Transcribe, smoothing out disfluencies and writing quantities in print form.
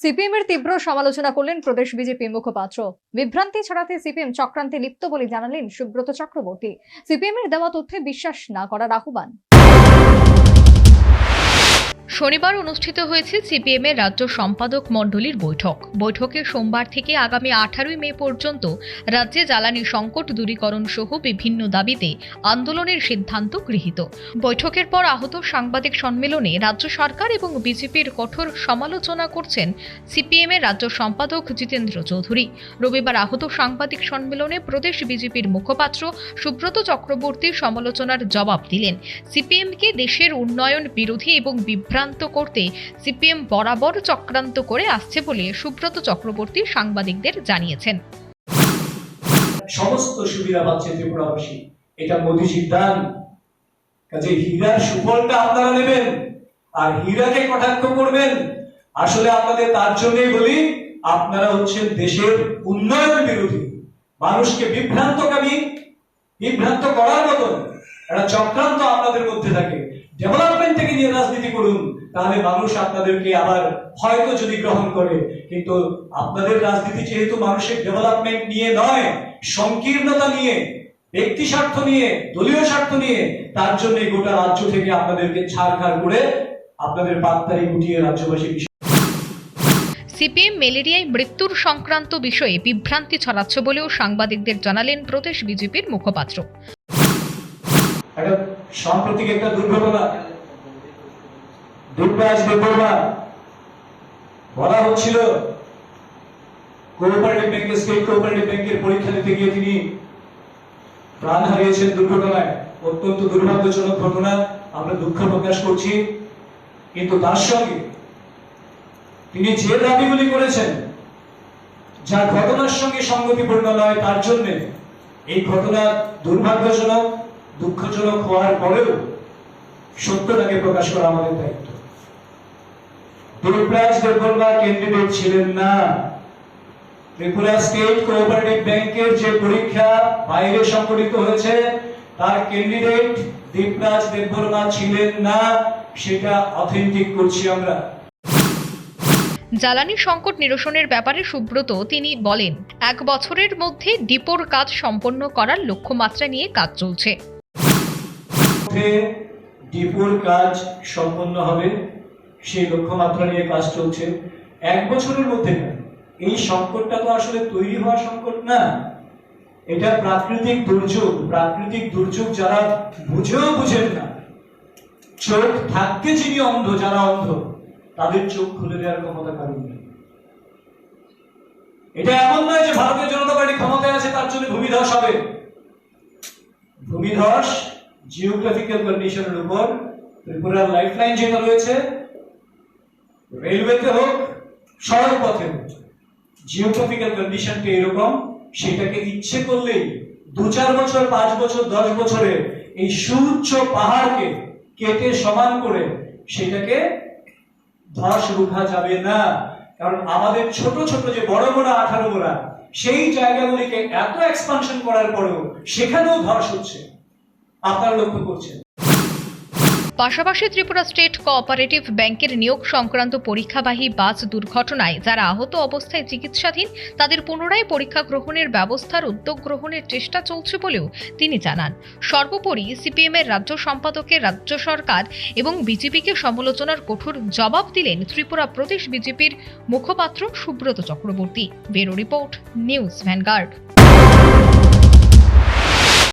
CPM এর তীব্র সমালোচনা করলেন প্রদেশ বিজেপি মুখপাত্র। বিভ্রান্তি ছড়াতে সিপিএম চক্রান্তে লিপ্ত বলে জানালেন সুব্রত চক্রবর্তী। সিপিএম এর দেওয়া তথ্যে বিশ্বাস না করার আহ্বান। শনিবার অনুষ্ঠিত হয়েছে সিপিএম এর রাজ্য সম্পাদক মণ্ডলীর বৈঠকে সোমবার থেকে আগামী 18 মে পর্যন্ত রাজ্যে জ্বালানি সংকট দূরীকরণ সহ বিভিন্ন দাবিতে আন্দোলনের সিদ্ধান্ত গৃহীত। বৈঠকের পর আহত সাংবাদিক সম্মেলনে রাজ্য সরকার এবং বিজেপির কঠোর সমালোচনা করছেন সিপিএম এর রাজ্য সম্পাদক জিতেন্দ্র চৌধুরী। রবিবার আহত সাংবাদিক সম্মেলনে প্রদেশ বিজেপির মুখপাত্র সুব্রত চক্রবর্তী সমালোচনার জবাব দিলেন। সিপিএমকে দেশের উন্নয়ন বিরোধী এবং বিভ্রান্ত করতে সিপিএম বরাবর চক্রান্ত করে আসছে বলে সুব্রত চক্রবর্তী সাংবাদিকদের জানিয়েছেন। সমস্ত সুবিধা পাচ্ছে ত্রিপুরাবাসী, এটা মোদিজির দান। কাজে হীরার সুফলটা আপনারা নেবেন আর হীরাকে কটাক্ষ করবেন। আসলে আপনাদের তার জন্যই বলি, আপনারা হচ্ছেন দেশের উন্নয়ন বিরোধী, মানুষকে বিভ্রান্ত করার মতন একটা চক্রান্ত আপনাদের মধ্যে থাকে। ডেভেলপমেন্ট থেকে নিয়ে রাজনীতি করুন, তাহলে মানুষ আপনাদেরকে আবার হয়তো যদি গ্রহণ করে। কিন্তু আপনাদের রাজনীতি যেহেতু মানুষের ডেভেলপমেন্ট নিয়ে নয়, সংকীর্ণতা নিয়ে, ব্যক্তি স্বার্থ নিয়ে, দলীয় স্বার্থ নিয়ে, তার জন্য গোটা রাজ্য থেকে আপনাদেরকে ছাড়খাড় করে আপনাদের পাত্তারি গুটিয়ে রাজ্যবাসী। সিপিএম ম্যালেরিয়ায় মৃত্যুর সংক্রান্ত বিষয়ে বিভ্রান্তি ছড়াচ্ছে বলেও সাংবাদিকদের জানালেন প্রদেশ বিজেপির মুখপাত্র। সাম্প্রতিক একটা দুর্ঘটনা, দুর্গাজ দেববর্মা বলা হচ্ছিল কোঅপারেটিভ ব্যাংকের, স্টেট কোঅপারেটিভ ব্যাংকের পরীক্ষা দিতে গিয়ে তিনি প্রাণ হারিয়েছেন দুর্ঘটনায়। অত্যন্ত দুর্ভাগ্যজনক ঘটনা, আমরা দুঃখ প্রকাশ করছি। কিন্তু তার সঙ্গে তিনি যে দাবিগুলি করেছেন, যা ঘটনার সঙ্গে সঙ্গতিপূর্ণ নয়, তার জন্য এই ঘটনা দুর্ভাগ্যজনক, দুঃখজনক হওয়ার পরেও সত্যটাকে প্রকাশ করা আমাদের দায়িত্ব। দুর্গাজ দেববর্মা ক্যান্ডিডেট ছিলেন না। ত্রিপুরা স্টেট কোঅপারেটিভ ব্যাংকের যে পরীক্ষা বাইরে সংগঠিত হয়েছে, তার ক্যান্ডিডেট দীপরাজ দেববর্মা ছিলেন না, সেটা অথেন্টিক করছি আমরা। জ্বালানি সংকট নিরসনের ব্যাপারে সুব্রত তিনি বলেন, 1 বছরের মধ্যে ডিপোর কাজ সম্পন্ন করার লক্ষ্যমাত্রা নিয়ে কাজ চলছে। ডিপোর কাজ সম্পন্ন হবে, সেই লক্ষ্যমাত্রা নিয়ে কাজ চলছে। 1 বছরের মধ্যে না। এই সংকটটা তো আসলে তৈরি হওয়া সংকট না, এটা প্রাকৃতিক দুর্যোগ। প্রাকৃতিক দুর্যোগ যারা বুঝেও বুঝেন না, চোখ থাকতে যিনি অন্ধ, যারা অন্ধ, তাদের চোখ খুলে দেওয়ার ক্ষমতা কারণ নেই। এটা এমন নয় যে ভারতীয় জনতা পার্টি ক্ষমতায় আছে তার জন্য ভূমিধস হবে। ভূমিধস জিওগ্রাফিক্যাল কন্ডিশনের উপর, ত্রিপুরার লাইফলাইন যেটা রয়েছে, রেলওয়েতে হোক, সড়ক পথে হোক, জিওগ্রাফিক্যাল কন্ডিশনটা এরকম, সেটাকে ইচ্ছে করলেই 2-4 বছর, 5 বছর, 10 বছরে এই সুউচ্চ পাহাড়কে কেটে সমান করে সেটাকে ধস রুখা যাবে না। কারণ আমাদের ছোট ছোট যে বড় বড় 18 গোড়া, সেই জায়গাগুলিকে এত এক্সপানশন করার পরেও সেখানেও ধস হচ্ছে, আপনারা লক্ষ্য করছেন। পাশাপাশি ত্রিপুরা স্টেট কোঅপারেটিভ ব্যাংকের নিয়োগ সংক্রান্ত পরীক্ষাবাহী বাস দুর্ঘটনায় যারা আহত অবস্থায় চিকিৎসাধীন, তাদের পুনরায় পরীক্ষা গ্রহণের ব্যবস্থার উদ্যোগ গ্রহণের চেষ্টা চলছে বলেও তিনি জানান। সর্বোপরি সিপিএম এর রাজ্য সম্পাদকের রাজ্য সরকার এবং বিজেপিকে সমালোচনার কঠোর জবাব দিলেন ত্রিপুরা প্রদেশ বিজেপির মুখপাত্র Subrata Chakraborty. Bureau report, news vanguard.